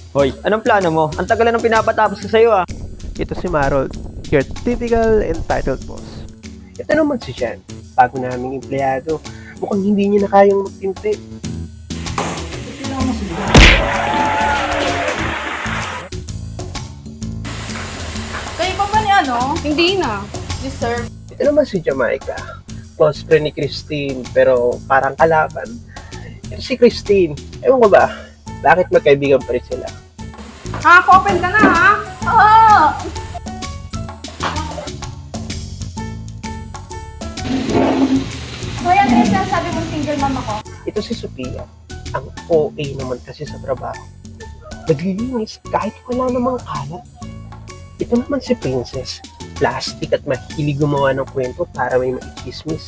Hoy, anong plano mo? Ang tagal na nang pinapatapos ko sa'yo ah. Ito si Marold, your typical entitled boss. Ito naman si Sean, bago naming empleyado. Mukhang hindi niya na kayang magtimpi. Kayo pa ba ni ano? Hindi na. Deserve. Ito naman si Jamaica, close friend ni Christine, pero parang kalaban. Ito si Christine, ewan ko ba, bakit magkaibigan pa rin sila? Ha? Open ka na ha? Oo! Kuya, Tessa, sabi mong single mom ako. Ito si Sophia, ang OA naman kasi sa trabaho. Naglilinis kahit wala namang kalat. Ito naman si Princess, plastic at mahilig gumawa ng kwento para may maichismis.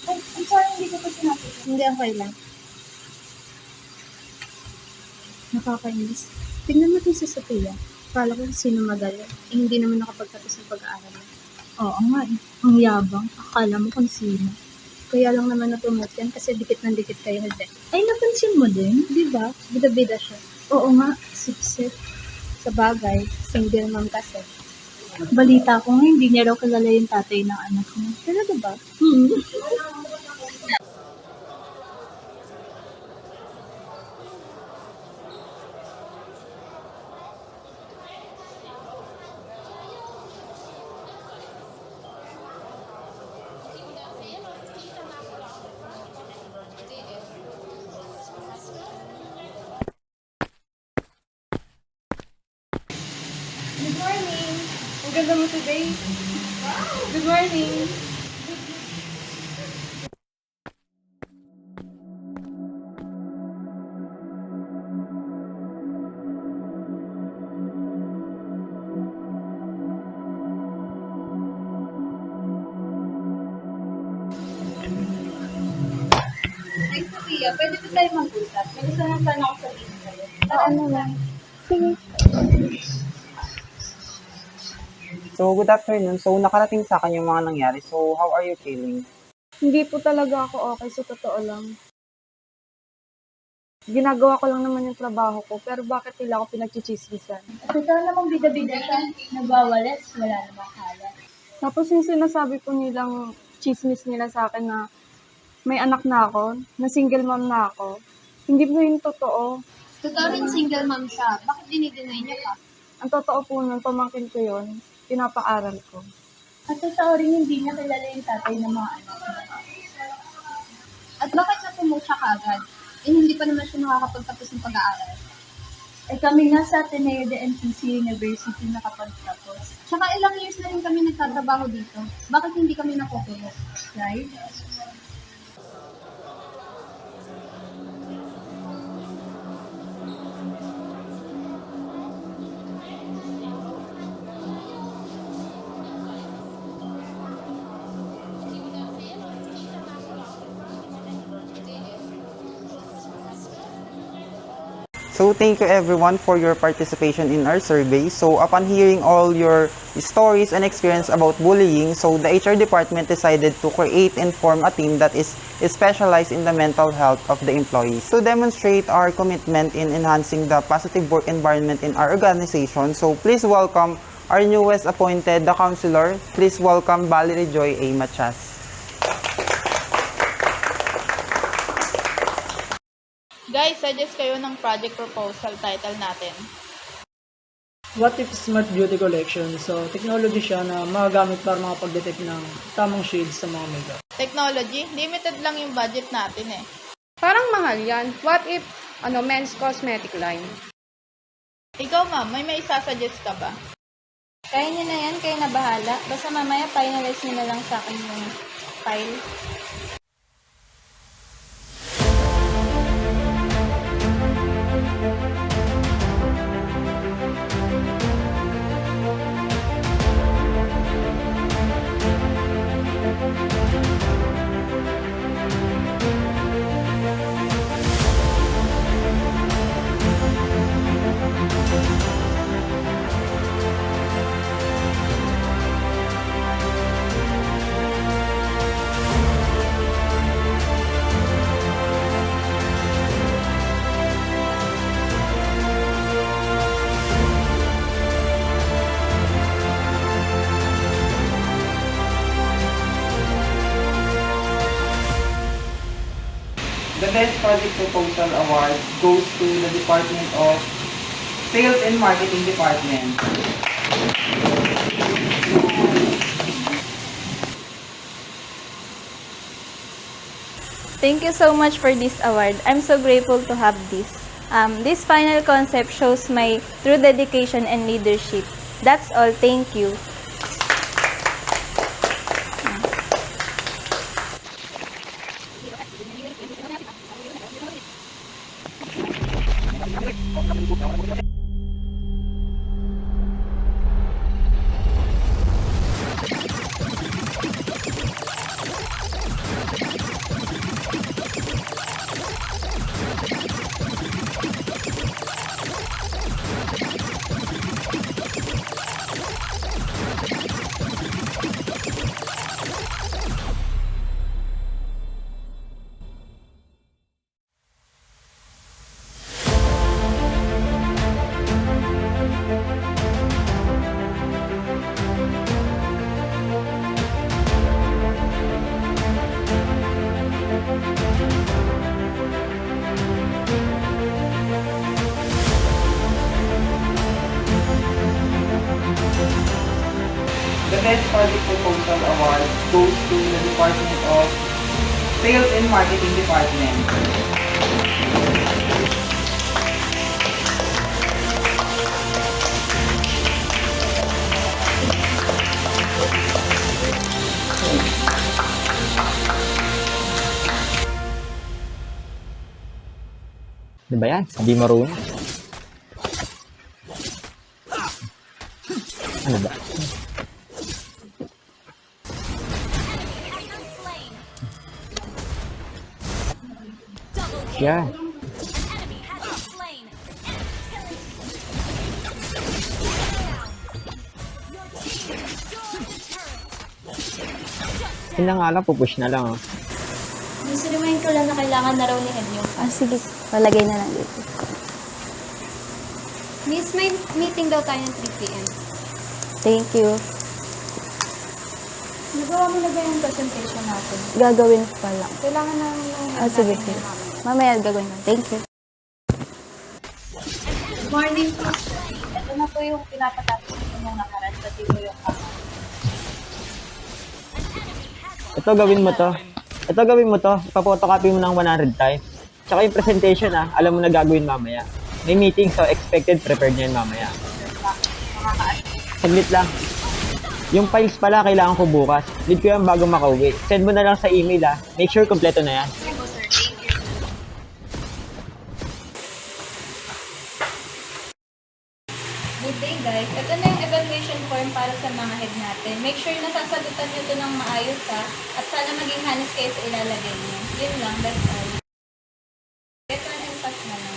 Ay, I'm sorry, hindi ko pa sinabi. Hindi, okay lang. Nakakainis. Tingnan mo si Sophia. Kala ko sino magaling. Eh, hindi naman nakapagtapos ng pag-aaral. Oo nga eh. Ang yabang. Akala mo kung sino. Kaya lang naman na-promote yan kasi dikit ng dikit kayo hindi. Ay, napansin mo din? Di ba? Bida-bida siya. Oo nga, sip-sip. Sa bagay, single mom kasi. Balita ko nga, hindi niya raw kilala yung tatay ng anak mo. Talaga ba? Good morning! Ang ganda mo today. Wow! Good morning! Ay, Sophia, pwede ba tayo mag-usap? May gusto lang sana ako sabihin sa'yo. Ano lang? Sige. So, good afternoon. So, nakarating sa akin yung mga nangyari. So, how are you feeling? Hindi po talaga ako okay, sa totoo lang. Ginagawa ko lang naman yung trabaho ko, pero bakit nila ako pinagchichismisan? Totoo namang bida-bida siya. Nagwawalis, wala namang kalat. Tapos yung sinasabi po nilang chismis nila sa akin na may anak na ako, na single mom na ako, hindi po yung totoo. Totoo rin single mom siya. Bakit dinideny niya ka? Ang totoo po nun, pamangkin ko yun, pinapaaral ko. At totoo rin hindi niya kilala yung tatay ng mga anak niya. At bakit na-promote siya kaagad? Eh, hindi pa naman siya nakakapagtapos ng pag-aaral. Eh, kami nga sa Ateneo de NPC University nakapagtapos. Tsaka ilang years na rin kami nagtatrabaho dito. Bakit hindi kami nakukulong? Right? So, thank you everyone for your participation in our survey. So, upon hearing all your stories and experience about bullying, so the HR department decided to create and form a team that is specialized in the mental health of the employees. To demonstrate our commitment in enhancing the positive work environment in our organization, so please welcome our newest appointed, the counselor. Please welcome Valerie Joy A. Machas. Guys, suggest kayo ng project proposal title natin. What if Smart Beauty Collection? So, technology siya na magagamit para makapag-detect ng tamang shades sa mga makeup. Technology, limited lang yung budget natin eh. Parang mahal yan. What if, men's cosmetic line? Ikaw ma'am, may isasuggest ka ba? Kaya niyo na yan, kayo na bahala. Basta mamaya finalize niyo na lang sa akin yung file. The Best Project Proposal Award goes to the Department of Sales and Marketing Department. Thank you so much for this award. I'm so grateful to have this. This final concept shows my true dedication and leadership. That's all. Thank you. The Best Project Proposal Award goes to the Department of Sales and Marketing Department. Ano ba yan? Hindi marunong. Ano ba? Yeah. Yun na nga lang, pupush na lang. Oh. Gusto remind ko lang na kailangan na raw ni Ed yung... Sige, palagay na lang dito. Miss, may meeting daw tayo ng 3 p.m. Thank you. Nagawa mo na ba yung presentation natin? Gagawin ko pa lang. Kailangan na Sige. Mamaya gagawin ko. Thank you. Good morning po. Ito na po yung pinapatapos ko nung nakaraan. Pati po yung Ito gawin mo to. Ito gawin mo to. Ipapotocopy mo ng 100 times. Tsaka yung presentation alam mo na gagawin mamaya. May meeting, so expected prepared niyan mamaya. Saglit lang. Yung files pala kailangan ko bukas. Need ko yan bago makauwi. Send mo na lang sa email Make sure kompleto na yan. Good day guys. Ito na yung evaluation form para sa mga head natin. Make sure na sasagutan nyo ito ng maayos at sana maging honest kayo sa ilalagay nyo. Yun lang, that's all. Ito and pass na lang.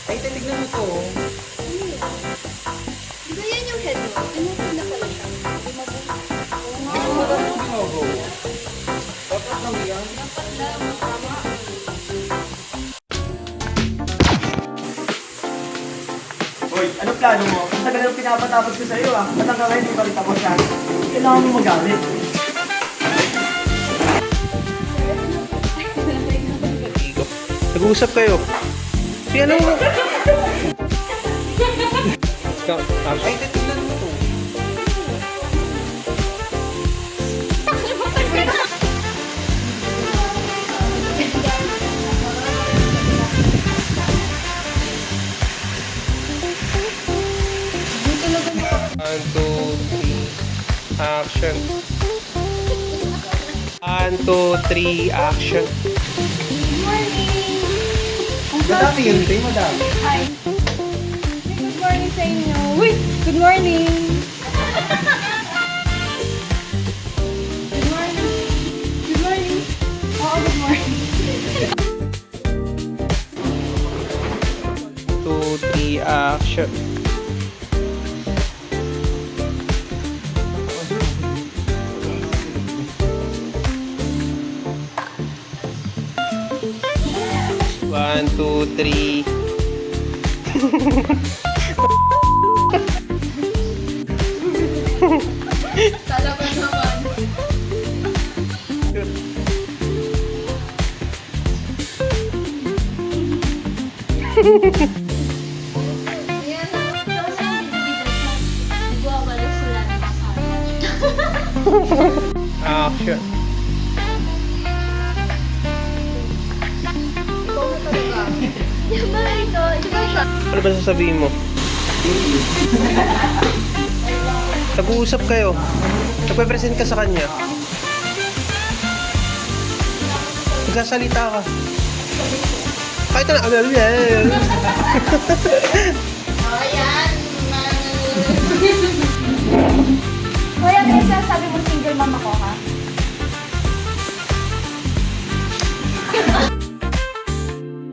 Ay, titignan mo to. Di ba yan yung head mo? Ano na pala siya? Hindi mo ba ito binogo? Dapat lang yan. Hoy, anong plano mo? Ang tagal ng pinapatapos ko sa'yo Ba't hanggang ngayon di pa rin tapos Kailangan mo magalit. Nag-uusap kayo. Piano mo. Ay, titignan mo to. One, two, three, action. 1, 2, 3, action. Madami yun, ito yung madami. Hi. Good morning sa inyo. Wait, good morning. Good morning. Good morning. Oo, good morning. action. One, two, three. Talaga naman. Ayan na. Tapos ang bibigay ko. Nagwawala sila ng kasama. Action. Yung ba ito? Ito siya. Ano ba sasabihin mo? Nag-uusap kayo. Nagpe-present ka sa kanya. Nagsasalita ka. Kahit na...